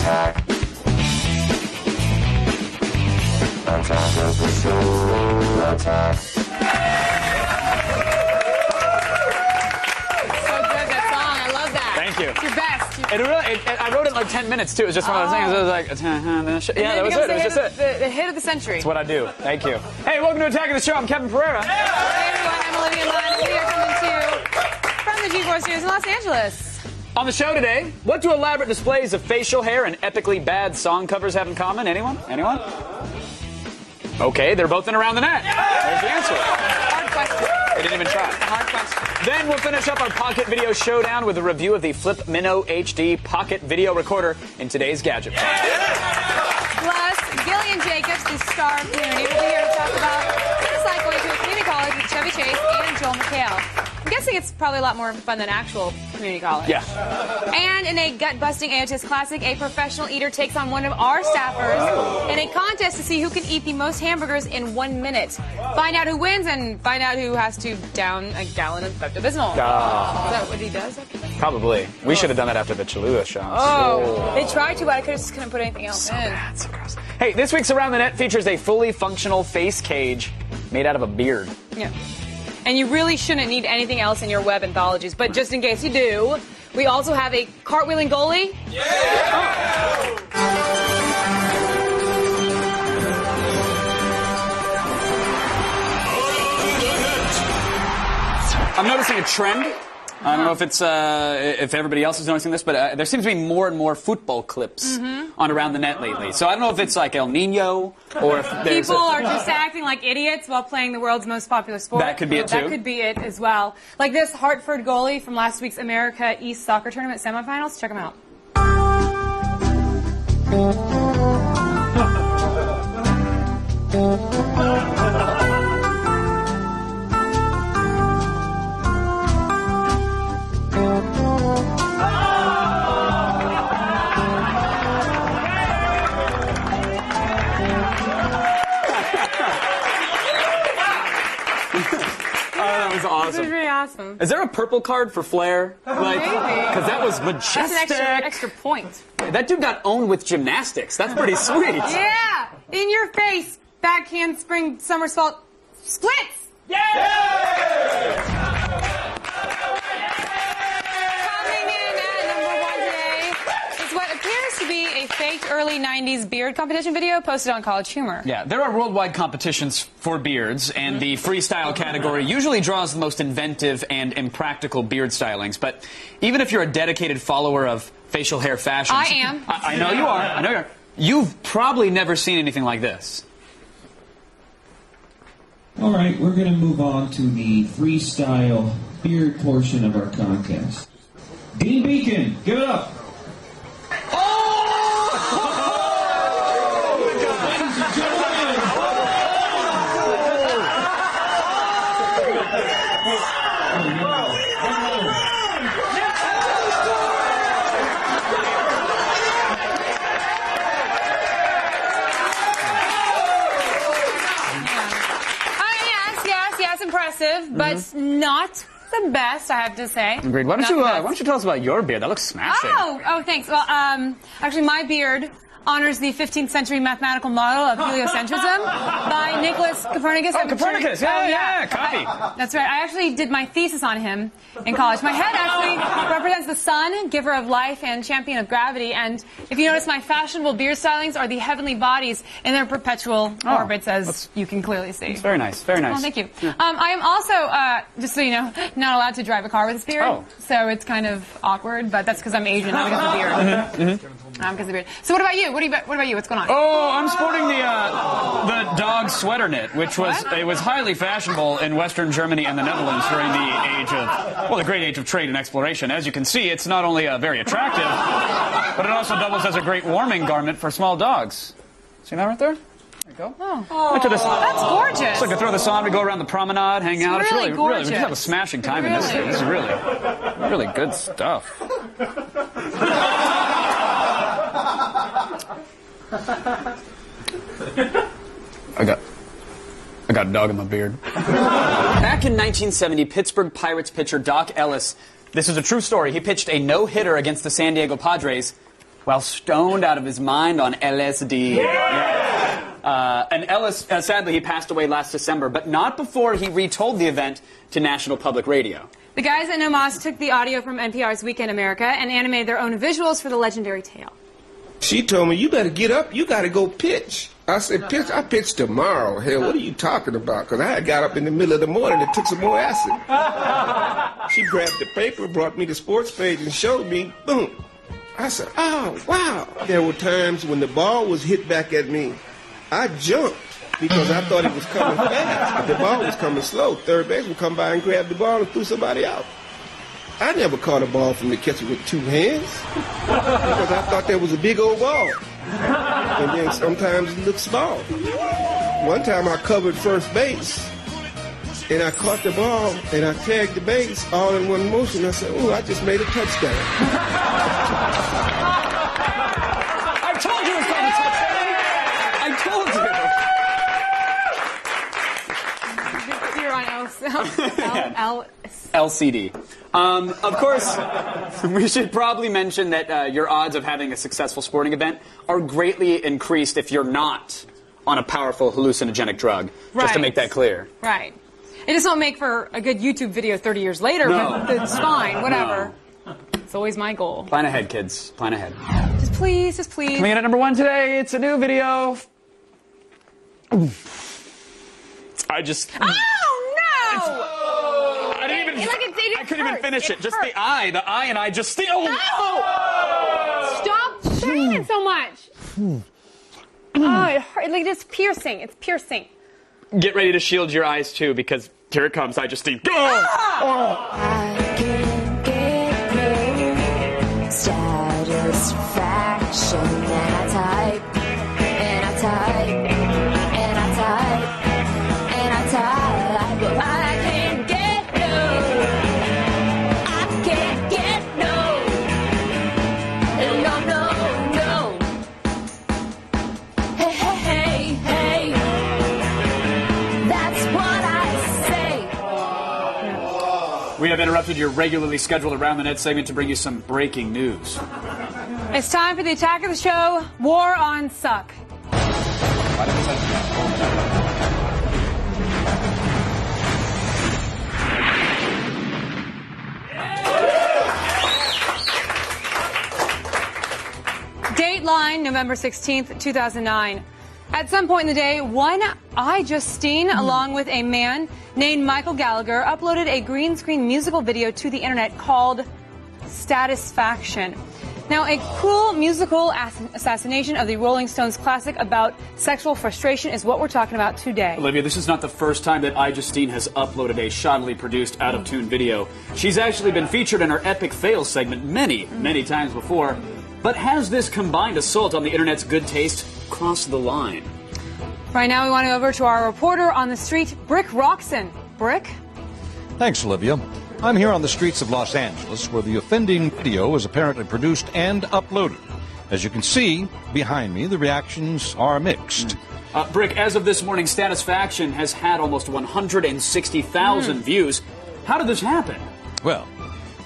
attack. I'm trying to pursue attack. Thank you. It's your best. I wrote it in like 10 minutes, too. It was just one of those things. It was like, yeah, that was it. It was just it. The hit of the century. That's what I do. Thank you. Hey, welcome to Attack of the Show. I'm Kevin Pereira. Hey, everyone. I'm Olivia Munn. We are coming to you from the G4 Studios in Los Angeles. On the show today, what do elaborate displays of facial hair and epically bad song covers have in common? Anyone? Anyone? Okay, they're both in Around the Net. There's the answer. Hard question. They didn't even try. Hard question. Then we'll finish up our Pocket Video Showdown with a review of the Flip Minnow HD Pocket Video Recorder in today's Gadget Box. Plus, Gillian Jacobs, the star of Community, will be here to talk about what it's like going to a community college with Chevy Chase and Joel McHale. I'm guessing it's probably a lot more fun than actual community college. Yeah. And in a gut-busting AOTS classic, a professional eater takes on one of our staffers in a contest to see who can eat the most hamburgers in 1 minute. Find out who wins and find out who has to down a gallon of Pepto-Bismol. Is that what he does? Probably. We should have done that after the Cholula shots. Oh, they tried to, but I just couldn't put anything else in. Bad, so gross. Hey, this week's Around the Net features a fully functional face cage made out of a beard. Yeah. And you really shouldn't need anything else in your web anthologies, but just in case you do, we also have a cartwheeling goalie. Yeah! I'm noticing a trend. I don't know if it's if everybody else is noticing this, but there seems to be more and more football clips on Around the Net lately. So I don't know if it's like El Nino or if there's people are just acting like idiots while playing the world's most popular sport. That could be it too. That could be it as well. Like this Hartford goalie from last week's America East Soccer Tournament semifinals. Check him out. Awesome. This is really awesome. Is there a purple card for Flair? Like, because that was majestic. That's an extra point. That dude got owned with gymnastics. That's pretty sweet. Yeah! In your face. Backhand spring somersault splits. Yeah! Coming in at number 1 today is what appears to be a faked early 90s beard competition video posted on College Humor. Yeah, there are worldwide competitions for beards, and the freestyle category usually draws the most inventive and impractical beard stylings. But even if you're a dedicated follower of facial hair fashions... I am. I know you are. I know you are. You've probably never seen anything like this. All right, we're going to move on to the freestyle beard portion of our contest. Dean Beacon, give it up. Impressive, but not the best, I have to say. Agreed. Why don't you tell us about your beard? That looks smashing. Oh, thanks. Well, actually, my beard honors the 15th century mathematical model of heliocentrism by Nicholas Copernicus. Oh, Copernicus! Yeah, copy. That's right. I actually did my thesis on him in college. My head actually represents the sun, giver of life and champion of gravity. And if you notice, my fashionable beard stylings are the heavenly bodies in their perpetual orbits, as you can clearly see. It's very nice. Very nice. Well, thank you. Yeah. I am also, just so you know, not allowed to drive a car with this beard. Oh. So it's kind of awkward, but that's because I'm Asian, not because of the beard. Because of the beard. So what about you? What about you? What's going on? Oh, I'm sporting the dog sweater knit, which was highly fashionable in Western Germany and the Netherlands during the great age of trade and exploration. As you can see, it's not only very attractive, but it also doubles as a great warming garment for small dogs. See that right there? There you go. Oh, that's gorgeous. So I can throw this on, we go around the promenade, hang out. It's really gorgeous. We just have a smashing time in this. This is really good stuff. I got a dog in my beard. Back in 1970, Pittsburgh Pirates pitcher Doc Ellis, this is a true story, he pitched a no-hitter against the San Diego Padres, while stoned out of his mind on LSD. And Ellis, sadly, he passed away last December, but not before he retold the event to National Public Radio. The guys at No Mas took the audio from NPR's Weekend America and animated their own visuals for the legendary tale. She told me, you better get up, you got to go pitch. I said, pitch? I pitch tomorrow. Hell, what are you talking about? Because I had got up in the middle of the morning and took some more acid. She grabbed the paper, brought me the sports page and showed me, boom. I said, oh, wow. There were times when the ball was hit back at me. I jumped because I thought it was coming fast, but the ball was coming slow. Third base would come by and grab the ball and threw somebody out. I never caught a ball from the catcher with two hands because I thought that was a big old ball. And then sometimes it looked small. One time I covered first base and I caught the ball and I tagged the base all in one motion. I said, oh, I just made a touchdown. I told you it was called a touchdown. I told you. You're on LCD. Of course, we should probably mention that your odds of having a successful sporting event are greatly increased if you're not on a powerful hallucinogenic drug. Right. Just to make that clear. Right. It just won't make for a good YouTube video 30 years later, No. but it's fine, whatever. No. It's always my goal. Plan ahead, kids. Plan ahead. Just please, just please. Coming in at number 1 today, it's a new video. I just... Oh, no! I didn't even... It I couldn't even hurts. finish it. Just the hurts. eye and I just... No! Stop saying it so much. Oh, it hurts. Like, it's piercing. It's piercing. Get ready to shield your eyes, too, because here it comes. I just think... Go! I can get no satisfaction, and I type, and I type, and I type, and I type, but I can't get no, I can't get no, no, no, no. Hey, hey, hey, hey, that's what I say. We have interrupted your regularly scheduled Around the Net segment to bring you some breaking news. It's time for the attack of the show, War on Suck. Dateline, November 16th, 2009. At some point in the day, one iJustine, along with a man named Michael Gallagher, uploaded a green screen musical video to the internet called Satisfaction. Now, a cruel musical assassination of the Rolling Stones classic about sexual frustration is what we're talking about today. Olivia, this is not the first time that iJustine has uploaded a shoddily produced, out-of-tune video. She's actually been featured in our Epic Fails segment many times before. But has this combined assault on the internet's good taste crossed the line? Right now, we want to go over to our reporter on the street, Brick Roxon. Brick? Thanks, Olivia. I'm here on the streets of Los Angeles, where the offending video was apparently produced and uploaded. As you can see behind me, the reactions are mixed. Brick, as of this morning, Satisfaction has had almost 160,000 views. How did this happen? Well,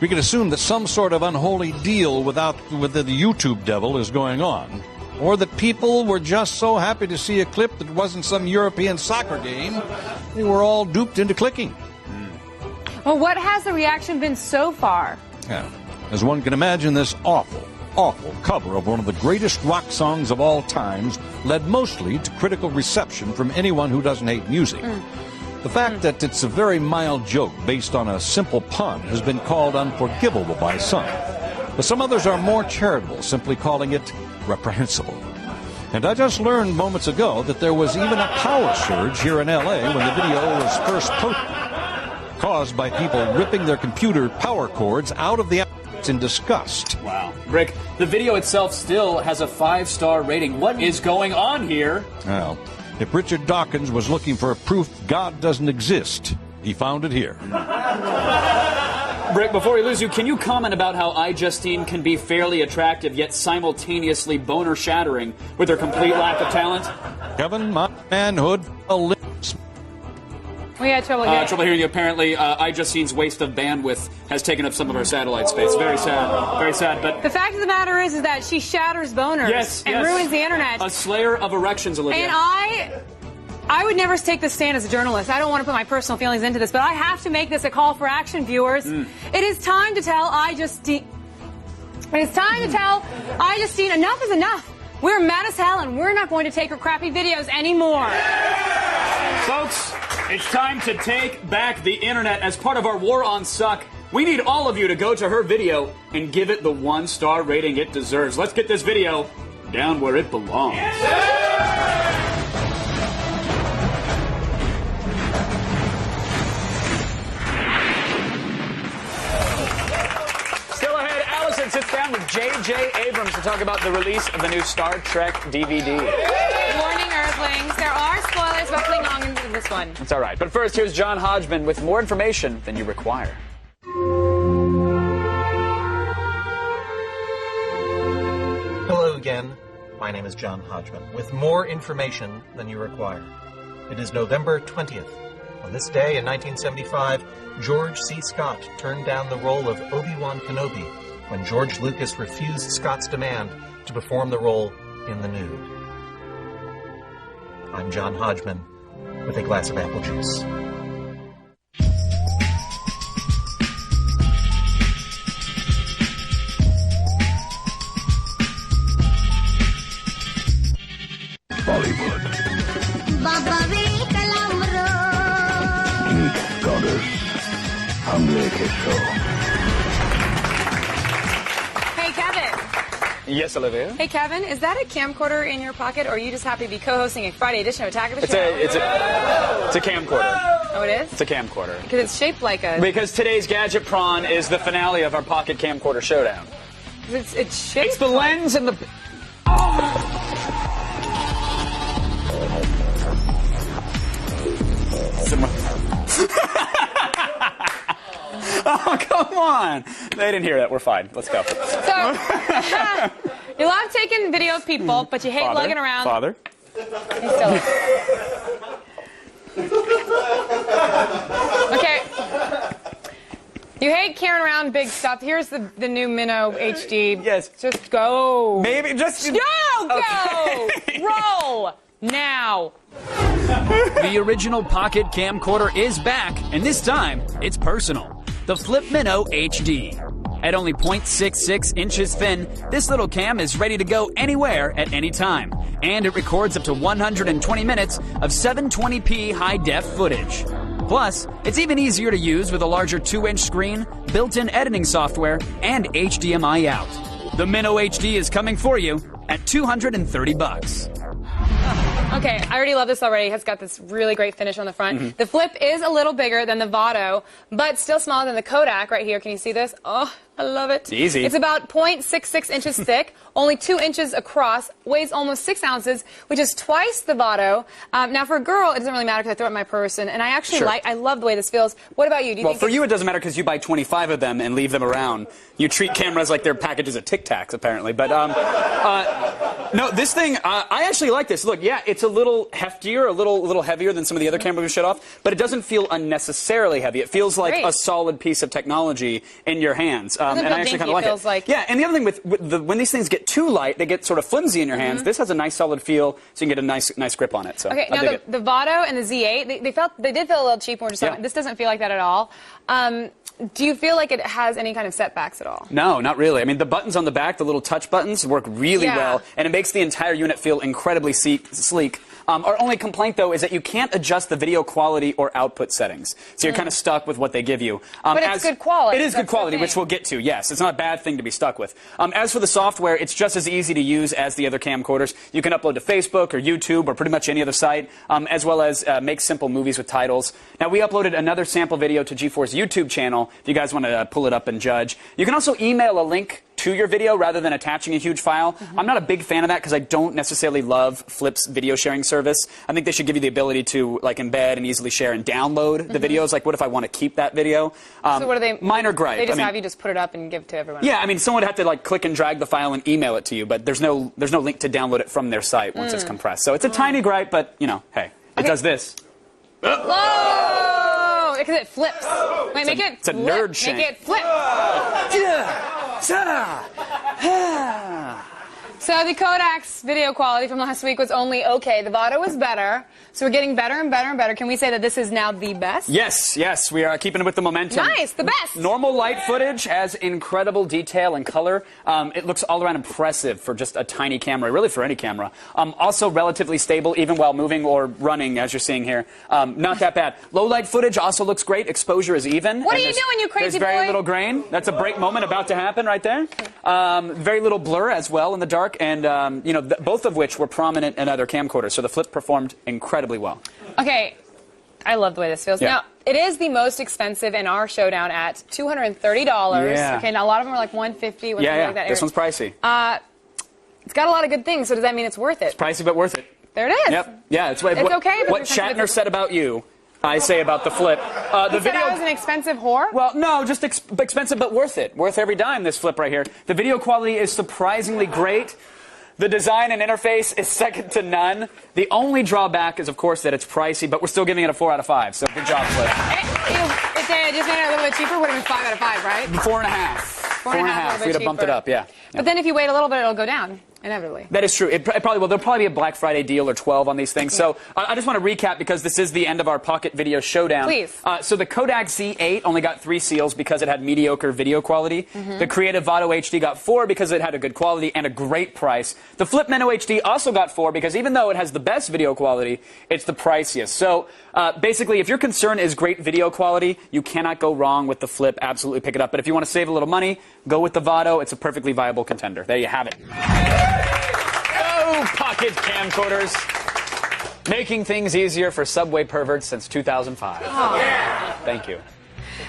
we can assume that some sort of unholy deal with the YouTube devil is going on, or that people were just so happy to see a clip that wasn't some European soccer game, they were all duped into clicking. Well, what has the reaction been so far? Yeah. As one can imagine, this awful cover of one of the greatest rock songs of all times led mostly to critical reception from anyone who doesn't hate music. The fact that it's a very mild joke based on a simple pun has been called unforgivable by some. But some others are more charitable, simply calling it reprehensible. And I just learned moments ago that there was even a power surge here in L.A. when the video was first posted, caused by people ripping their computer power cords out of the outlets in disgust. Wow. Brick, the video itself still has a 5-star rating. What is going on here? Well, if Richard Dawkins was looking for proof God doesn't exist, he found it here. Brick, before we lose you, can you comment about how iJustine can be fairly attractive yet simultaneously boner-shattering with her complete lack of talent? Kevin, my manhood lives. We had trouble getting. Trouble hearing you. Apparently, iJustSeen's waste of bandwidth has taken up some of our satellite space. Very sad. Very sad. But The fact of the matter is that she shatters boners and ruins the internet. A slayer of erections, Olivia. And I would never take this stand as a journalist. I don't want to put my personal feelings into this, but I have to make this a call for action, viewers. It is time to tell iJustSeen. It's time to tell iJustSeen enough is enough. We're mad as hell, and we're not going to take her crappy videos anymore. Folks, it's time to take back the internet as part of our war on suck. We need all of you to go to her video and give it the 1-star rating it deserves. Let's get this video down where it belongs. Still ahead, Allison sits down with J.J. Abrams to talk about the release of the new Star Trek DVD. Warning, Earthlings, there are spoilers about Klingons in this one. It's all right. But first, here's John Hodgman with more information than you require. Hello again. My name is John Hodgman, with more information than you require. It is November 20th. On this day in 1975, George C. Scott turned down the role of Obi-Wan Kenobi when George Lucas refused Scott's demand to perform the role in the nude. I'm John Hodgman, with a glass of apple juice. Bollywood. Meet goddess. Hamle ke show. Hey, Kevin. Yes, Olivia? Hey, Kevin, is that a camcorder in your pocket, or are you just happy to be co-hosting a Friday edition of Attack of the Show? It's a camcorder. Oh, it is? It's a camcorder. Because it's shaped like a... Because today's Gadget Prawn is the finale of our Pocket Camcorder Showdown. It's shaped It's the like... lens and the... Oh, come on. They didn't hear that. We're fine. Let's go. So, you love taking video of people, but you hate lugging around... Father. He's still... Okay. You hate carrying around big stuff. Here's the new Minnow HD. Yes. Just go. Maybe just... Go! Roll! Now. The original Pocket Camcorder is back, and this time, it's personal. The Flip Minnow HD. At only 0.66 inches thin, this little cam is ready to go anywhere at any time. And it records up to 120 minutes of 720p high-def footage. Plus, it's even easier to use with a larger 2-inch screen, built-in editing software, and HDMI out. The Minnow HD is coming for you at $230. Okay, I already love this already. It's got this really great finish on the front. The Flip is a little bigger than the Votto, but still smaller than the Kodak right here. Can you see this? Oh, I love it. Easy. It's about 0.66 inches thick, only 2 inches across, weighs almost 6 ounces, which is twice the Votto. Now, for a girl, it doesn't really matter because I throw it in my purse, and I actually I love the way this feels. What about you? Do you Well, think for you, it doesn't matter because you buy 25 of them and leave them around. You treat cameras like they're packages of Tic Tacs, apparently. But, no, this thing, I actually like this. Look, yeah, it's a little heftier, a little heavier than some of the other cameras we shut off, but it doesn't feel unnecessarily heavy. It feels like a solid piece of technology in your hands. And I actually kind of like it. Like... Yeah, and the other thing when these things get too light, they get sort of flimsy in your hands. This has a nice solid feel, so you can get a nice grip on it. So okay, now the Votto and the Z8, they did feel a little cheap. And we're just talking, this doesn't feel like that at all. Do you feel like it has any kind of setbacks at all? No, not really. I mean, the buttons on the back, the little touch buttons, work really well, and it makes the entire unit feel incredibly sleek. Our only complaint, though, is that you can't adjust the video quality or output settings. So you're kind of stuck with what they give you. But it's good quality. It is good quality, which we'll get to, yes. It's not a bad thing to be stuck with. As for the software, it's just as easy to use as the other camcorders. You can upload to Facebook or YouTube or pretty much any other site, as well as make simple movies with titles. Now, we uploaded another sample video to G4's YouTube channel if you guys want to pull it up and judge. You can also email a link to your video rather than attaching a huge file. I'm not a big fan of that because I don't necessarily love Flip's video sharing service. I think they should give you the ability to like embed and easily share and download the videos. Like, what if I want to keep that video? So what are they? Minor gripe. They just have you just put it up and give it to everyone. Yeah, I mean, someone would have to like click and drag the file and email it to you, but there's no link to download it from their site once it's compressed. So it's a tiny gripe, but you know, hey, it does this. Whoa! because it flips. Wait, make it it's a flip. nerd shank. Make it flip. So the Kodak's video quality from last week was only okay. The Vado was better. So we're getting better and better and better. Can we say that this is now the best? Yes, we are keeping it with the momentum. Nice, the best. Normal light footage has incredible detail and color. It looks all around impressive for just a tiny camera, really for any camera. Also relatively stable even while moving or running, as you're seeing here. Not that bad. Low light footage also looks great. Exposure is even. What are you doing, you crazy There's very boy? little grain. That's a break moment about to happen right there. Very little blur as well in the dark, and both of which were prominent in other camcorders. So the Flip performed incredibly well. Okay, I love the way this feels. Yeah. Now, it is the most expensive in our showdown at $230. Yeah. Okay, now a lot of them are like $150, $150 Yeah, like that. this one's pricey. It's got a lot of good things, so does that mean it's worth it? Pricey but worth it. There it is. Yep. Yeah, it's okay. What Shatner said about you, I say about the Flip. The video I was an expensive whore? Well, no, just expensive but worth it. Worth every dime, this Flip right here. The video quality is surprisingly great. The design and interface is second to none. The only drawback is, of course, that it's pricey, but we're still giving it a 4 out of 5. So good job, Flip. If they just made it a little bit cheaper, would have been 5 out of 5, right? 4.5. 4.5. We'd have bumped it up, yeah. But then if you wait a little bit, it'll go down. Inevitably. That is true. It probably will. There'll probably be a Black Friday deal or 12 on these things. So I just want to recap because this is the end of our Pocket Video Showdown. Please. So the Kodak Z8 only got 3 seals because it had mediocre video quality. The Creative Vado HD got 4 because it had a good quality and a great price. The Flip Meno HD also got 4 because even though it has the best video quality, it's the priciest. So basically, if your concern is great video quality, you cannot go wrong with the Flip. Absolutely pick it up. But if you want to save a little money, go with the Vado. It's a perfectly viable contender. There you have it. Pocket camcorders, making things easier for subway perverts since 2005. Oh. Thank you.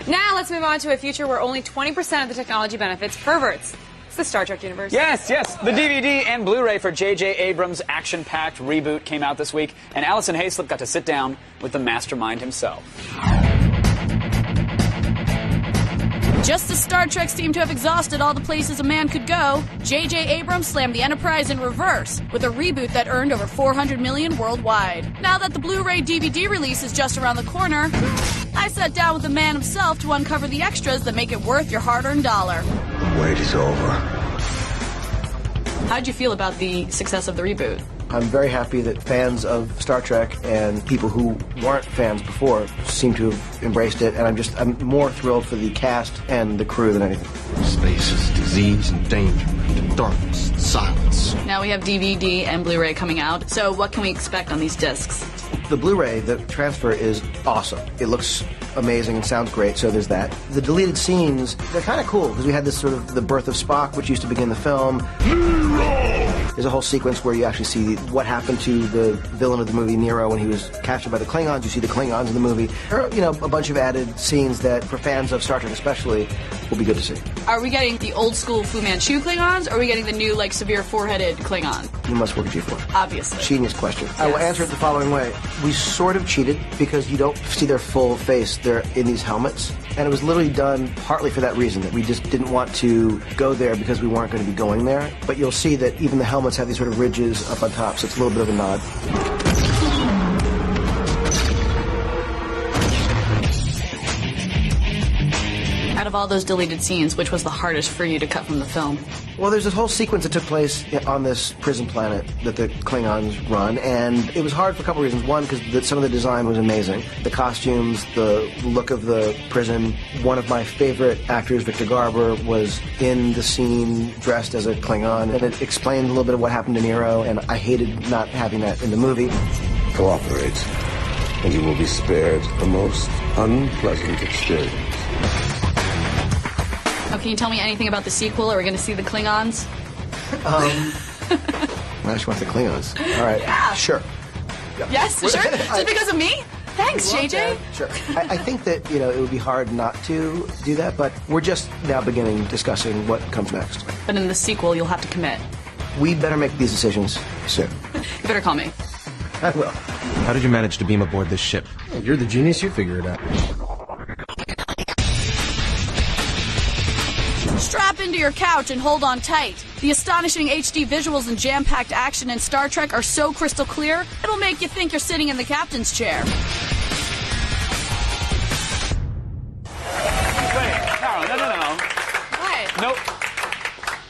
Now let's move on to a future where only 20% of the technology benefits perverts. It's the Star Trek universe. Yes. The DVD and Blu-ray for J.J. Abrams' action-packed reboot came out this week, and Allison Hayslip got to sit down with the mastermind himself. Just as Star Trek seemed to have exhausted all the places a man could go, J.J. Abrams slammed the Enterprise in reverse with a reboot that earned over $400 million worldwide. Now that the Blu-ray DVD release is just around the corner, I sat down with the man himself to uncover the extras that make it worth your hard-earned dollar. The wait is over. How'd you feel about the success of the reboot? I'm very happy that fans of Star Trek and people who weren't fans before seem to have embraced it, and I'm more thrilled for the cast and the crew than anything. Space is disease and danger, and darkness and silence. Now we have DVD and Blu-ray coming out, so what can we expect on these discs? The Blu-ray, the transfer is awesome. It looks amazing and sounds great, so there's that. The deleted scenes, they're kind of cool, because we had this sort of the birth of Spock, which used to begin the film. There's a whole sequence where you actually see what happened to the villain of the movie, Nero, when he was captured by the Klingons. You see the Klingons in the movie. There are, a bunch of added scenes that, for fans of Star Trek especially, will be good to see. Are we getting the old school Fu Manchu Klingons, or are we getting the new, severe four-headed Klingon? You must work at G4. Obviously. Genius question. Yes. I will answer it the following way. We sort of cheated because you don't see their full face. They're in these helmets. And it was literally done partly for that reason, that we just didn't want to go there because we weren't going to be going there. But you'll see that even the helmets have these sort of ridges up on top, so it's a little bit of a nod. Out of all those deleted scenes, which was the hardest for you to cut from the film? Well, there's this whole sequence that took place on this prison planet that the Klingons run, and it was hard for a couple reasons. One, because some of the design was amazing. The costumes, the look of the prison. One of my favorite actors, Victor Garber, was in the scene dressed as a Klingon, and it explained a little bit of what happened to Nero, and I hated not having that in the movie. Cooperate, and you will be spared the most unpleasant experience. Oh, can you tell me anything about the sequel? Are we going to see the Klingons? I just want the Klingons. All right. Yeah. Sure. Yes, sure? Just because of me? Thanks, JJ. Sure. I think that, it would be hard not to do that, but we're just now beginning discussing what comes next. But in the sequel, you'll have to commit. We better make these decisions soon. You better call me. I will. How did you manage to beam aboard this ship? You're the genius, you figure it out. Strap into your couch and hold on tight. The astonishing HD visuals and jam-packed action in Star Trek are so crystal clear, it'll make you think you're sitting in the captain's chair.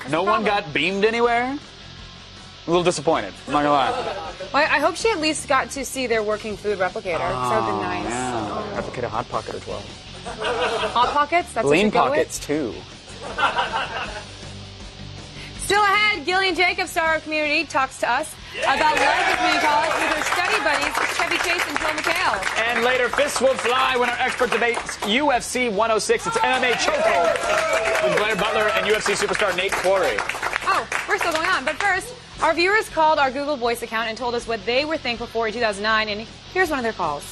No one got beamed anywhere? A little disappointed, I'm not gonna lie. Well, I hope she at least got to see their working food replicator. That would be nice. Yeah. Replicator Hot Pocket as well. Hot Pockets? That's Lean what you go Pockets, too. Still ahead, Gillian Jacobs, star of Community, talks to us about life at community college with her study buddies, Chevy Chase and Phil McHale. And later, Fists Will Fly when our expert debates UFC 106. It's MMA Chokehold with Blair Butler and UFC superstar Nate Quarry. Oh, we're still going on. But first, our viewers called our Google Voice account and told us what they were thankful for in 2009. And here's one of their calls.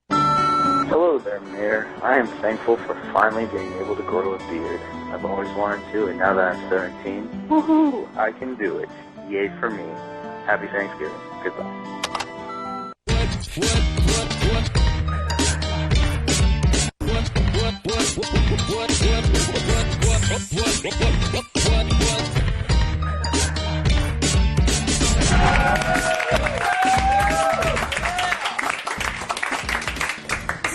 Hello there, Mayor. I am thankful for finally being able to grow a beard. I've always wanted to, and now that I'm 17, woohoo, I can do it. Yay for me. Happy Thanksgiving. Goodbye.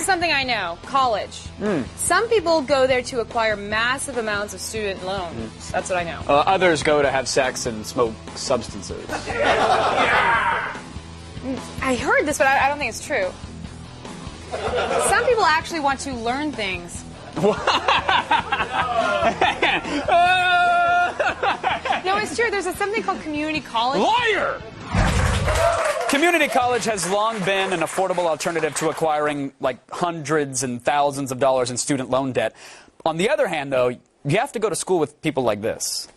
Something I know, college. Some people go there to acquire massive amounts of student loans. That's what I know. Others go to have sex and smoke substances. I heard this, but I don't think it's true. Some people actually want to learn things. No, it's true. There's something called community college. Liar! Community college has long been an affordable alternative to acquiring like hundreds and thousands of dollars in student loan debt. On the other hand, though, you have to go to school with people like this.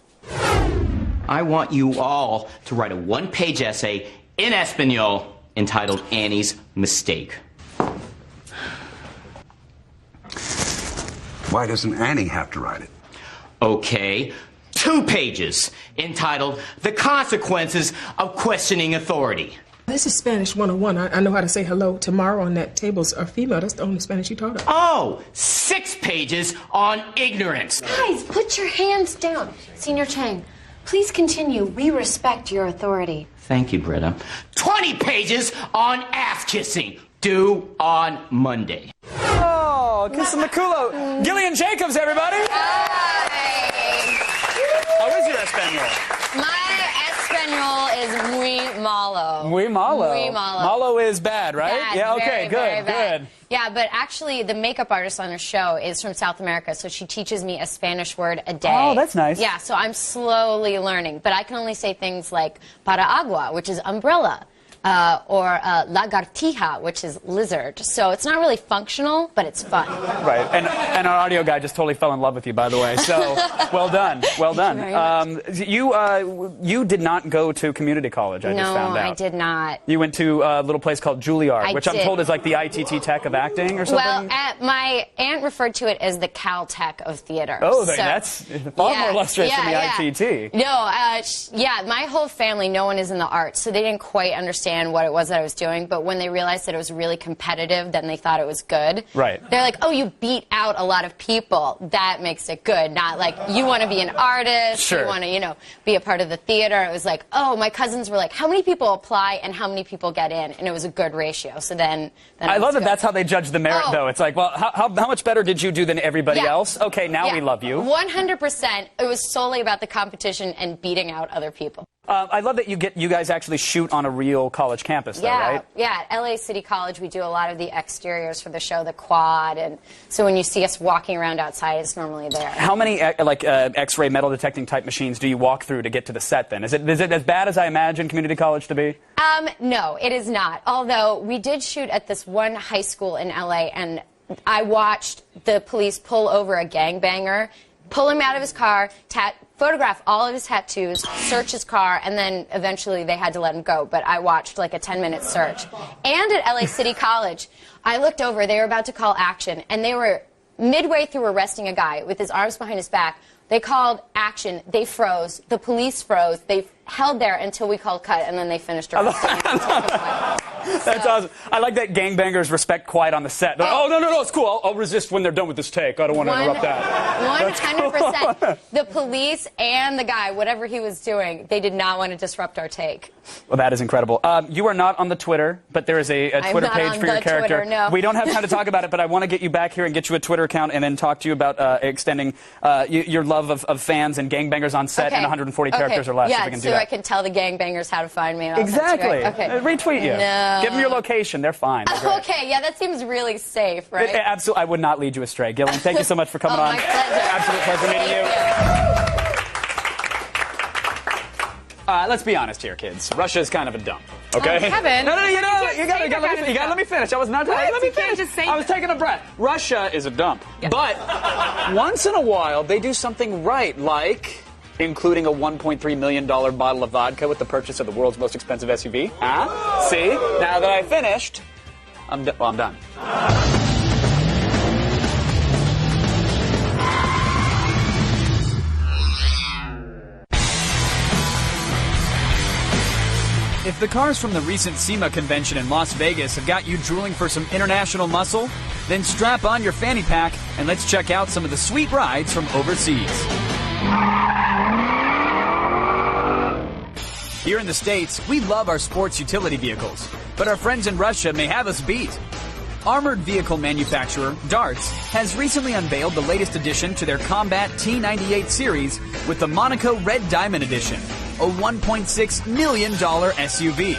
I want you all to write a one-page essay in Espanol entitled Annie's Mistake. Why doesn't Annie have to write it? Okay, 2 pages entitled The Consequences of Questioning Authority. This is Spanish 101. I know how to say hello tomorrow on that tables are female. That's the only Spanish you taught us. Oh, 6 pages on ignorance. Guys, put your hands down. Senior Chang, please continue. We respect your authority. Thank you, Britta. 20 pages on ass kissing, due on Monday. Oh, kiss in the culo. Gillian Jacobs, everybody. Hi. How is your Espanol? My Espanol is muy malo. Muy malo. Muy malo. Malo is bad, right? Bad, yeah, okay, very, good, very bad. good. Yeah, but actually, the makeup artist on the show is from South America, so she teaches me a Spanish word a day. Oh, that's nice. Yeah, so I'm slowly learning, but I can only say things like para agua, which is umbrella. Or lagartija, which is lizard. So it's not really functional, but it's fun. Right, and our audio guy just totally fell in love with you, by the way. So well done, well done. You did not go to community college. I just found out. No, I did not. You went to a little place called Juilliard, which did. I'm told is like the ITT Tech of acting or something. Well, my aunt referred to it as the Caltech of theater. Oh, so, that's far more illustrious than the ITT. No, my whole family, no one is in the arts, so they didn't quite understand what it was that I was doing, but when they realized that it was really competitive, then they thought it was good. Right. They're like, oh, you beat out a lot of people. That makes it good. Not like you want to be an artist, sure. You want to, be a part of the theater. It was like, oh, my cousins were like, how many people apply and how many people get in? And it was a good ratio. So then I love that that's how they judge the merit, though. It's like, well, how much better did you do than everybody else? Okay, now we love you. 100%. It was solely about the competition and beating out other people. I love that you guys actually shoot on a real college campus, though, right? Yeah, at LA City College, we do a lot of the exteriors for the show, the quad, and so when you see us walking around outside, it's normally there. How many X-ray metal detecting type machines do you walk through to get to the set? Then is it as bad as I imagine community college to be? No, it is not. Although we did shoot at this one high school in LA, and I watched the police pull over a gangbanger, pull him out of his car, photograph all of his tattoos, search his car, and then eventually they had to let him go. But I watched like a 10-minute search. And at LA City College, I looked over, they were about to call action, and they were midway through arresting a guy with his arms behind his back. They called action, they froze, the police froze, they held there until we called cut, and then they finished arresting him. That's awesome. I like that gangbangers respect quiet on the set. Like, oh, no, it's cool. I'll resist when they're done with this take. I don't want to interrupt that. 100%. The police and the guy, whatever he was doing, they did not want to disrupt our take. Well, that is incredible. You are not on the Twitter, but there is a Twitter not page on for your the character. Twitter, no. We don't have time to talk about it, but I want to get you back here and get you a Twitter account and then talk to you about extending your love of fans and gangbangers on set and 140 characters or less. Yeah, if we can so do that. I can tell the gangbangers how to find me. And all Exactly. That's great. Okay. Retweet you. No. Give them your location. They're fine. They're great. Okay, yeah, that seems really safe, right? Absolutely. I would not lead you astray. Gillian, thank you so much for coming on. My pleasure. Absolute pleasure meeting you. Let's be honest here, kids. Russia is kind of a dump. Okay? Oh, Kevin. No, you can't gotta let me finish. I was not. Let me You can't finish. just say I was taking a breath. Russia is a dump, but once in a while they do something right, like including a $1.3 million bottle of vodka with the purchase of the world's most expensive SUV. See? Now that I finished, I'm done. If the cars from the recent SEMA convention in Las Vegas have got you drooling for some international muscle, then strap on your fanny pack and let's check out some of the sweet rides from overseas. Here in the States, we love our sports utility vehicles, but our friends in Russia may have us beat. Armored vehicle manufacturer Darts has recently unveiled the latest addition to their Combat T98 series with the Monaco Red Diamond Edition, a $1.6 million SUV.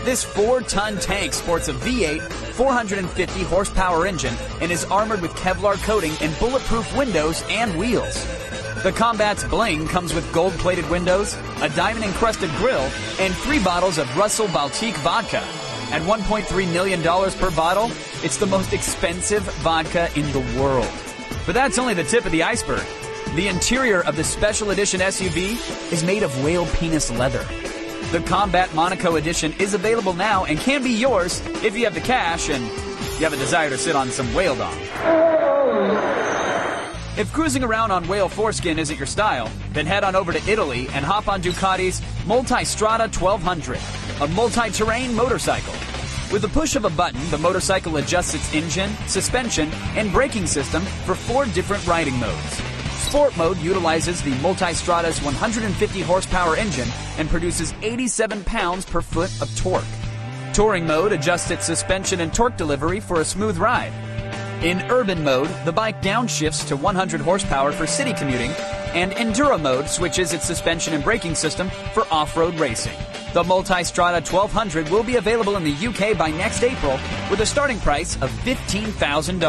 This 4-ton tank sports a V8, 450 horsepower engine and is armored with Kevlar coating and bulletproof windows and wheels. The Combat's bling comes with gold-plated windows, a diamond-encrusted grille, and 3 bottles of Russell Baltic vodka. At $1.3 million per bottle, it's the most expensive vodka in the world. But that's only the tip of the iceberg. The interior of the special edition SUV is made of whale penis leather. The Combat Monaco edition is available now and can be yours if you have the cash and you have a desire to sit on some whale dong. If cruising around on whale foreskin isn't your style, then head on over to Italy and hop on Ducati's Multistrada 1200, a multi-terrain motorcycle. With the push of a button, the motorcycle adjusts its engine, suspension, and braking system for 4 different riding modes. Sport mode utilizes the Multistrada's 150 horsepower engine and produces 87 pounds per foot of torque. Touring mode adjusts its suspension and torque delivery for a smooth ride. In urban mode, the bike downshifts to 100 horsepower for city commuting, and Enduro mode switches its suspension and braking system for off-road racing. The Multistrada 1200 will be available in the UK by next April with a starting price of $15,000.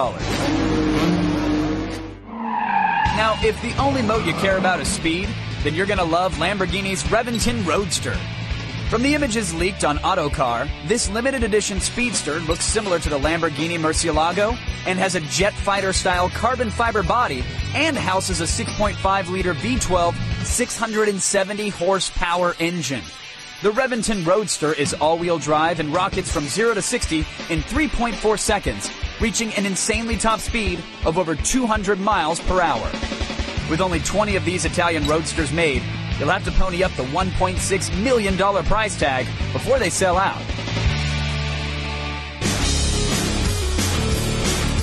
Now, if the only mode you care about is speed, then you're going to love Lamborghini's Reventon Roadster. From the images leaked on Autocar, this limited edition speedster looks similar to the Lamborghini Murcielago and has a jet fighter-style carbon fiber body and houses a 6.5-liter V12 670 horsepower engine. The Reventon Roadster is all-wheel drive and rockets from 0 to 60 in 3.4 seconds, reaching an insanely top speed of over 200 miles per hour. With only 20 of these Italian Roadsters made, you'll have to pony up the $1.6 million price tag before they sell out.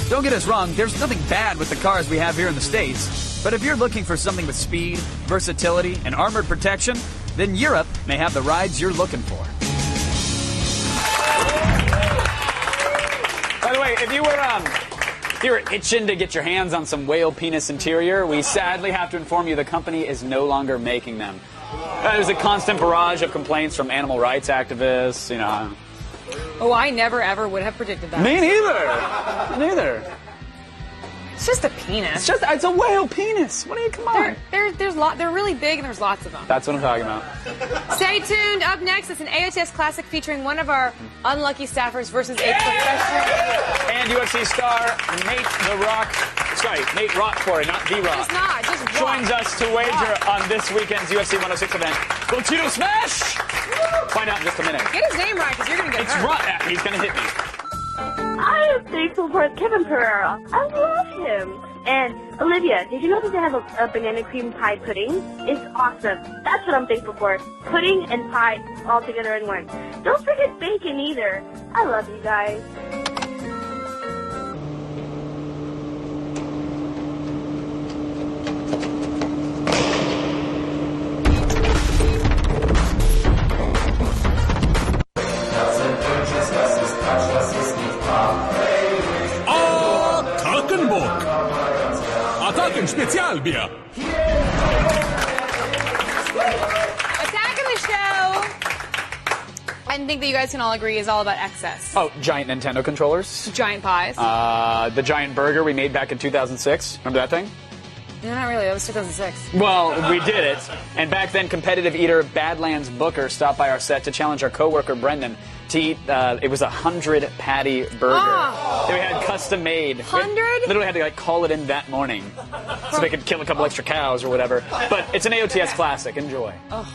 Don't get us wrong, there's nothing bad with the cars we have here in the States, but if you're looking for something with speed, versatility, and armored protection, then Europe may have the rides you're looking for. By the way, if you were itching to get your hands on some whale penis interior, we sadly have to inform you the company is no longer making them. There's a constant barrage of complaints from animal rights activists, you know. Oh, I never ever would have predicted that. Me neither. It's just a penis. It's a whale penis. What do you, come on. They're really big and there's lots of them. That's what I'm talking about. Stay tuned. Up next, it's an AOTS Classic featuring one of our unlucky staffers versus a professional. And UFC star Nate Rockford, not The Rock. Just not, just Rock. Joins us to wager on this weekend's UFC 106 event. Will Cheeto smash? Find out in just a minute. Get his name right, because you're going to get hurt. It's Rock. He's going to hit me. I am thankful for Kevin Pereira. I love him. And Olivia, did you know that they have a banana cream pie pudding? It's awesome. That's what I'm thankful for. Pudding and pie all together in one. Don't forget bacon either. I love you guys. Salvia. Attack of the Show. I think that you guys can all agree is all about excess. Oh, giant Nintendo controllers. Giant pies. The giant burger we made back in 2006. Remember that thing? No, not really. That was 2006. Well, we did it. And back then, competitive eater Badlands Booker stopped by our set to challenge our coworker Brendan to eat. It was 100 patty burger that we had custom made. 100? Literally had to call it in that morning so they could kill a couple extra cows or whatever. But it's an AOTS classic. Enjoy. Oh.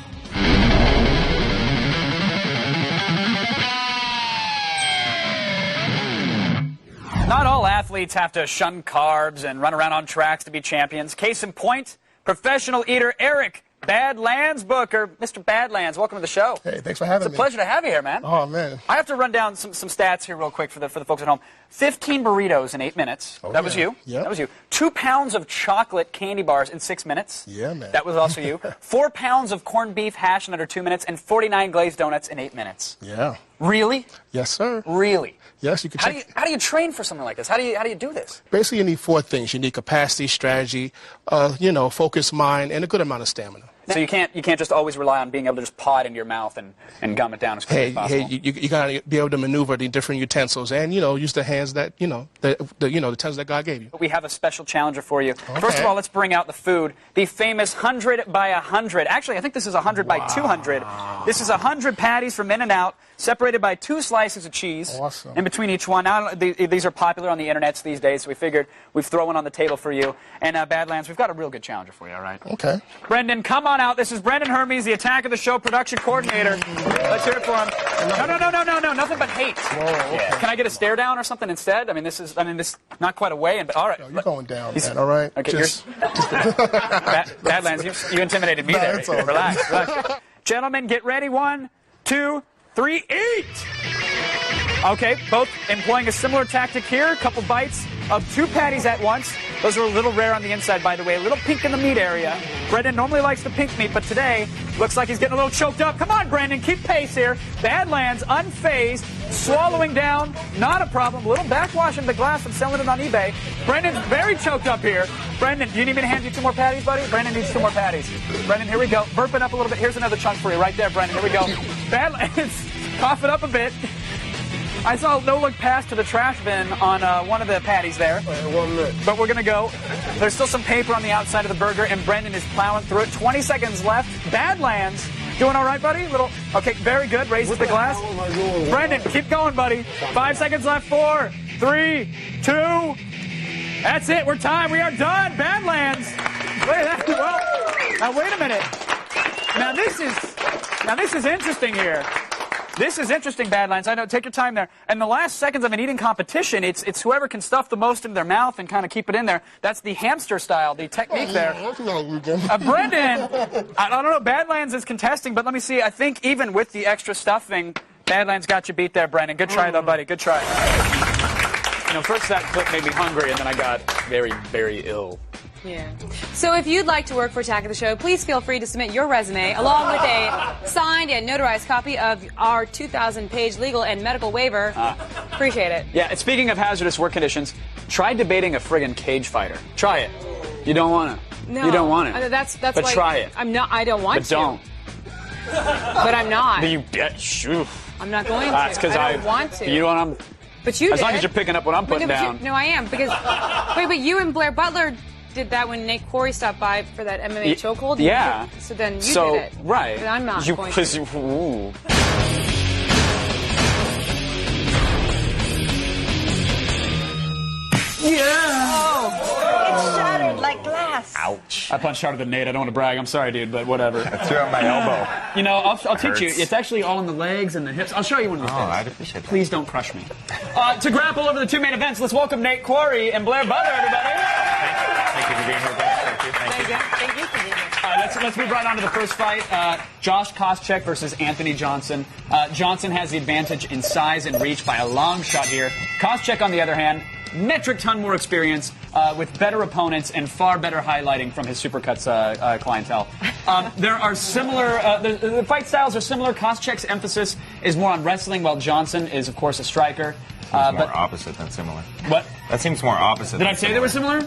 Not all athletes have to shun carbs and run around on tracks to be champions. Case in point, professional eater Eric Badlands Booker. Mr. Badlands, welcome to the show. Hey, thanks for having me. It's a pleasure to have you here, man. Oh, man. I have to run down some stats here real quick for the folks at home. 15 burritos in 8 minutes. Oh, that was you. Yep. That was you. 2 pounds of chocolate candy bars in 6 minutes. Yeah, man. That was also you. 4 pounds of corned beef hash in under 2 minutes, and 49 glazed donuts in 8 minutes. Yeah. Really? Yes, sir. Really? Yes, you can check. How do you train for something like this? How do you do this? Basically, you need 4 things. You need capacity, strategy, focused mind, and a good amount of stamina. So you can't just always rely on being able to just paw it into your mouth and gum it down as quickly as possible. Hey, you gotta be able to maneuver the different utensils and use the hands that the utensils that God gave you. We have a special challenger for you. Okay. First of all, let's bring out the food. The famous 100 by 100. Actually, I think this is 100 by 200. This is 100 patties from In-N-Out, separated by 2 slices of cheese in between each one. Now, these are popular on the internets these days, so we figured we'd throw one on the table for you. And Badlands, we've got a real good challenger for you, all right? Okay. Brendan, come on out. This is Brendan Hermes, the Attack of the Show production coordinator. Let's hear it for him. No, nothing but hate. Whoa, okay. Yeah. Can I get a stare down or something instead? I mean, this is not quite a weigh-in, but all right. No, you're going down, man, all right? Okay, Badlands, you intimidated me there. All right. Relax. Gentlemen, get ready. 1, 2, 3, eat! Okay, both employing a similar tactic here. A couple bites of 2 patties at once. Those are a little rare on the inside, by the way. A little pink in the meat area. Brendan normally likes the pink meat, but today looks like he's getting a little choked up. Come on, Brendan, keep pace here. Badlands, unfazed, swallowing down, not a problem. A little backwashing the glass and selling it on eBay. Brendan's very choked up here. Brendan, do you need me to hand you 2 more patties, buddy? Brendan needs 2 more patties. Brendan, here we go. Burping up a little bit. Here's another chunk for you right there, Brendan. Here we go. Badlands, coughing up a bit. I saw a no-look pass to the trash bin on one of the patties there. 1 minute. But we're going to go. There's still some paper on the outside of the burger, and Brendan is plowing through it. 20 seconds left. Badlands. Doing all right, buddy? Okay, very good. Raises the glass. Brendan, keep going, buddy. 5 seconds left. 4, 3, 2. That's it. We're timed. We are done. Badlands. Wait, now wait a minute. Now this is interesting here. This is interesting, Badlands. I know. Take your time there. And the last seconds of an eating competition, it's whoever can stuff the most in their mouth and kind of keep it in there. That's the hamster style, the technique there. Brendan, I don't know. Badlands is contesting, but let me see. I think even with the extra stuffing, Badlands got you beat there, Brendan. Good try, though, buddy. Good try. First that clip made me hungry, and then I got very, very ill. Yeah. So if you'd like to work for Attack of the Show, please feel free to submit your resume along with a signed and notarized copy of our 2,000-page legal and medical waiver. Appreciate it. Yeah, and speaking of hazardous work conditions, try debating a friggin' cage fighter. Try it. You don't want to. No. You don't want it. That's but like, try it. I don't want but to. Don't. But I'm not. I'm not going to. I don't want to. You know what I'm... But you As long as you're picking up what I'm putting down. No, I am. Because, wait, but you and Blair Butler did that when Nate Corey stopped by for that MMA chokehold? Yeah. So then you did it. Right. But I'm not going to. Ooh. It's shattered like glass. Ouch. I punched harder than Nate. I don't want to brag. I'm sorry, dude, but whatever. I threw out my elbow. You know, I'll teach you. It's actually all in the legs and the hips. I'll show you one of these things. I'd appreciate that. Please don't crush me. To grapple over the 2 main events, let's welcome Nate Quarry and Blair Butler, everybody. Thank you for being here, guys. Thank you. Thank you for being here. Let's move right on to the first fight. Josh Koscheck versus Anthony Johnson. Johnson has the advantage in size and reach by a long shot here. Koscheck, on the other hand, metric ton more experience with better opponents and far better highlighting from his Supercuts clientele. There are similar, the fight styles are similar. Koscheck's emphasis is more on wrestling, while Johnson is, of course, a striker. More opposite than similar. What? That seems more opposite. Did I say they were similar?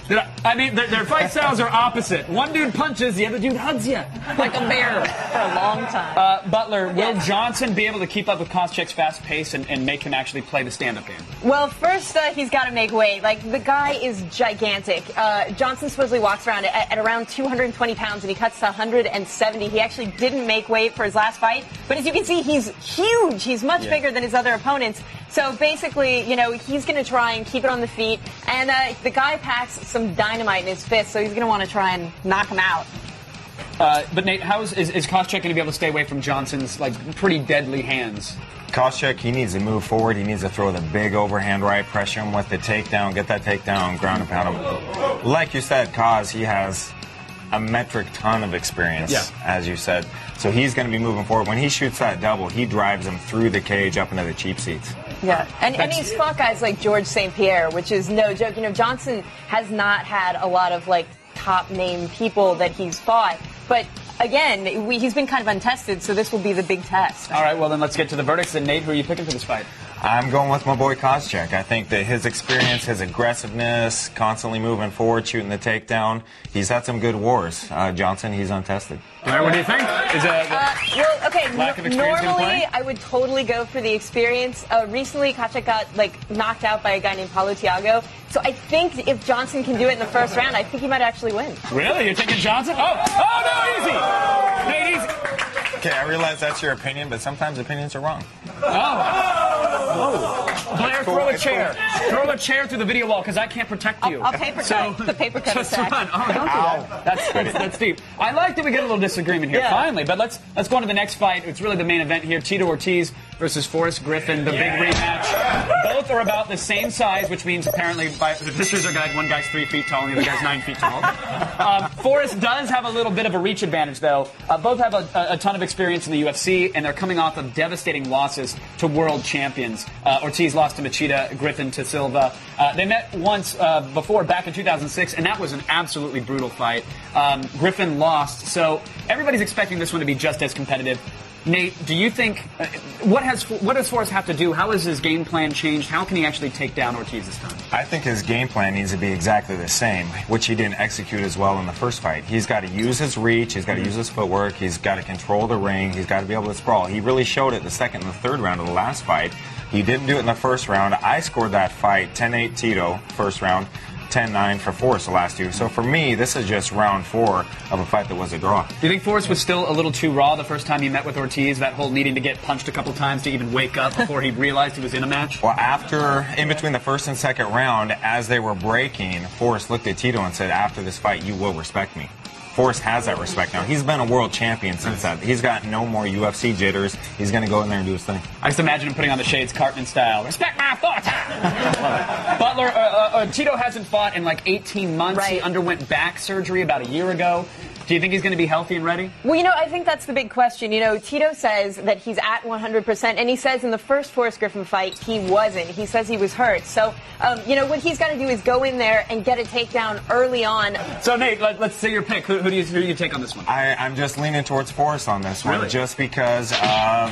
I mean, their fight styles are opposite. One dude punches, the other dude hugs you like a bear. For a long time. Butler, will Johnson be able to keep up with Koscheck's fast pace and make him actually play the stand-up game? Well, first, he's got to make weight. Like, the guy is gigantic. Johnson supposedly walks around at around 220 pounds, and he cuts to 170. He actually didn't make weight for his last fight. But as you can see, he's huge. He's much bigger than his other opponents. So basically, you know, he's going to try and keep it on the feet. And the guy packs some dynamite in his fist, so he's going to want to try and knock him out. But Nate, how is Koscheck going to be able to stay away from Johnson's pretty deadly hands? Koscheck, he needs to move forward. He needs to throw the big overhand right, pressure him with the takedown, get that takedown, ground and pound him. Like you said, Kaz, he has a metric ton of experience, as you said. So he's going to be moving forward. When he shoots that double, he drives him through the cage up into the cheap seats. Yeah, and he's fought guys like George St. Pierre, which is no joke. You know, Johnson has not had a lot of, top name people that he's fought. But again, he's been kind of untested, so this will be the big test. All right, well then let's get to the verdicts. And Nate, who are you picking for this fight? I'm going with my boy Koscheck. I think that his experience, his aggressiveness, constantly moving forward, shooting the takedown, he's had some good wars. Johnson, he's untested. All right, what do you think? Well, okay, lack of experience gonna play? normally I would totally go for the experience. Recently, Koscheck got knocked out by a guy named Paulo Thiago. So I think if Johnson can do it in the first round, I think he might actually win. Really? You're taking Johnson? Oh, no, easy! Nate, easy! Okay, I realize that's your opinion, but sometimes opinions are wrong. Blair, throw a chair. Throw a chair through the video wall, because I can't protect you. I'll paper cut. The paper cut Just attack. run. Oh, don't do that. That's deep. I like that we get a little disagreement here, finally. But let's go on to the next fight. It's really the main event here. Tito Ortiz versus Forrest Griffin, the big rematch. Both are about the same size, which means apparently, by the pictures are guide, one guy's 3 feet tall and the other guy's 9 feet tall. Forrest does have a little bit of a reach advantage, though. Both have a ton of experience in the UFC, and they're coming off of devastating losses to world champions. Ortiz lost to Machida, Griffin to Silva. They met once before, back in 2006, and that was an absolutely brutal fight. Griffin lost, so everybody's expecting this one to be just as competitive. Nate, do you think what does Forrest have to do? How has his game plan changed? How can he actually take down Ortiz this time? I think his game plan needs to be exactly the same, which he didn't execute as well in the first fight. He's got to use his reach, he's got to use his footwork, he's got to control the ring, he's got to be able to sprawl. He really showed it the second and the third round of the last fight. He didn't do it in the first round. I scored that fight 10-8 Tito first round, 10-9 for Forrest the last two. So for me, this is just round 4 of a fight that was a draw. Do you think Forrest was still a little too raw the first time he met with Ortiz, that whole needing to get punched a couple times to even wake up before he realized he was in a match? Well, in between the first and second round, as they were breaking, Forrest looked at Tito and said, after this fight, you will respect me. Forrest has that respect now. He's been a world champion since that. He's got no more UFC jitters. He's going to go in there and do his thing. I just imagine him putting on the shades Cartman style. Respect my thoughts! Butler, Tito hasn't fought in 18 months. Right. He underwent back surgery about a year ago. Do you think he's going to be healthy and ready? Well, I think that's the big question. Tito says that he's at 100%, and he says in the first Forrest Griffin fight, he wasn't. He says he was hurt. So, what he's got to do is go in there and get a takedown early on. So, Nate, let's say your pick. Who do you take on this one? I'm just leaning towards Forrest on this one, just because of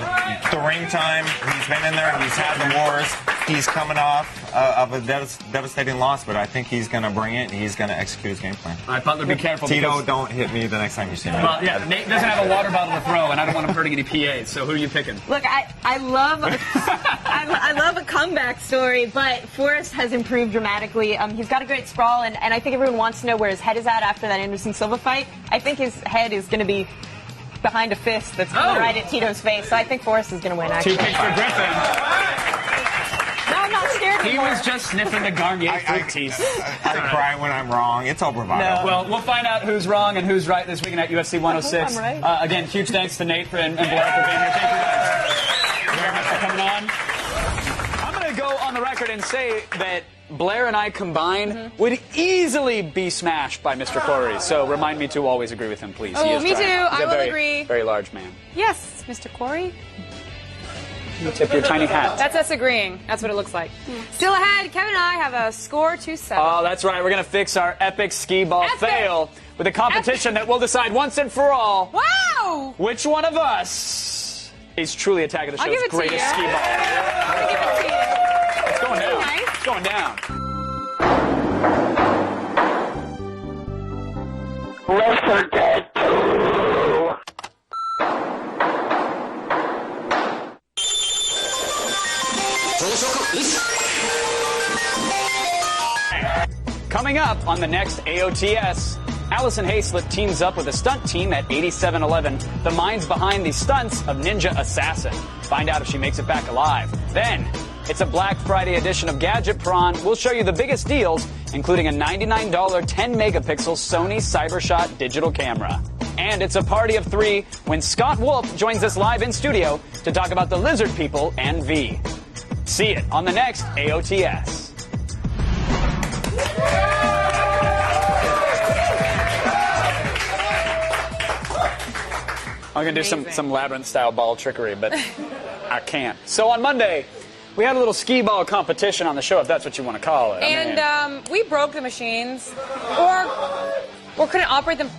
the ring time. He's been in there. He's had the wars. He's coming off of a devastating loss, but I think he's going to bring it, and he's going to execute his game plan. All right, Butler, be careful. Tito, don't hit me the next time you see me. Well, yeah, Nate doesn't have a water bottle to throw, and I don't want him hurting any PAs. So who are you picking? Look, I love I love a comeback story, but Forrest has improved dramatically. He's got a great sprawl, and I think everyone wants to know where his head is at after that Anderson Silva fight. I think his head is going to be behind a fist that's going right at Tito's face. So I think Forrest is going to win, actually. 2 picks for Griffin. I'm not scared anymore. He was just sniffing the Garnier fruit teeth. I cry when I'm wrong. It's all bravado. No. Well, we'll find out who's wrong and who's right this weekend at UFC 106. I'm right. Again, huge thanks to Nate and Blair for being here. Thank you guys very much for coming on. I'm going to go on the record and say that Blair and I combined would easily be smashed by Mr. Corey. So remind me to always agree with him, please. Oh, me too. He's I will very, agree. Very large man. Yes, Mr. Corey. You tip your tiny hat. That's us agreeing. That's what it looks like. Still ahead, Kevin and I have a score 2-7. Oh, that's right. We're going to fix our epic skee ball fail with a competition that will decide once and for all. Wow! Which one of us is truly Attack of the Show's greatest skee ball? I'll give it to you. It's going down. Nice. It's going down. Coming up on the next AOTS, Allison Hayslip teams up with a stunt team at 8711, the minds behind the stunts of Ninja Assassin. Find out if she makes it back alive. Then, it's a Black Friday edition of Gadget Prawn. We'll show you the biggest deals, including a $99 10-megapixel Sony CyberShot digital camera. And it's a party of 3 when Scott Wolf joins us live in studio to talk about the lizard people and V. See it on the next AOTS. I'm going to do some labyrinth-style ball trickery, but I can't. So on Monday, we had a little skee-ball competition on the show, if that's what you want to call it. And we broke the machines, or couldn't operate them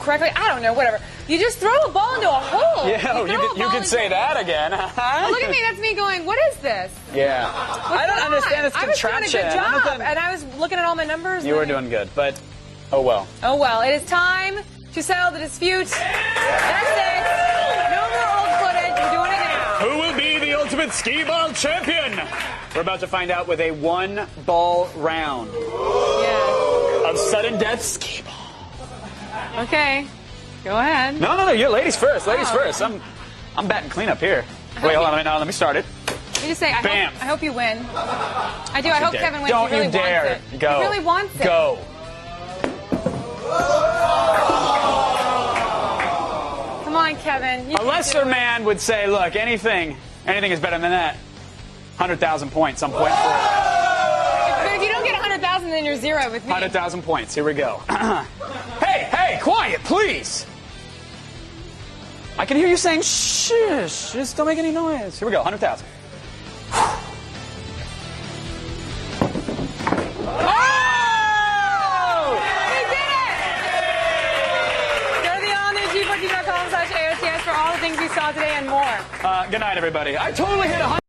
correctly. I don't know, whatever. You just throw a ball into a hole. Yeah, you could say that again. Oh, look at me, that's me going, what is this? Yeah. I don't understand this contraption. I was doing a good job, and I was looking at all my numbers. You were doing good, but oh well. Oh well, it is time to settle the dispute. That's it. No more old footage. We're doing it now. Who will be the ultimate skee-ball champion? We're about to find out with a one-ball round of sudden death skee-ball. Okay, go ahead. No, you ladies first. Ladies first. I'm batting clean up here. Wait, hold on. Let me start it. Let me just say, I hope you win. I do. I hope Kevin wins. Don't he really you dare. Wants it. Go. He really wants it. Go. Come on, Kevin. A lesser man would say, look, anything is better than that. 100,000 points. I'm pointing for it. But if you don't get 100,000, then you're zero with me. 100,000 points. Here we go. Hey, quiet, please. I can hear you saying, shush, just don't make any noise. Here we go, 100,000. Go to the allnewgportv.com/AOTS for all the things you saw today and more. Good night, everybody. I totally hit 100.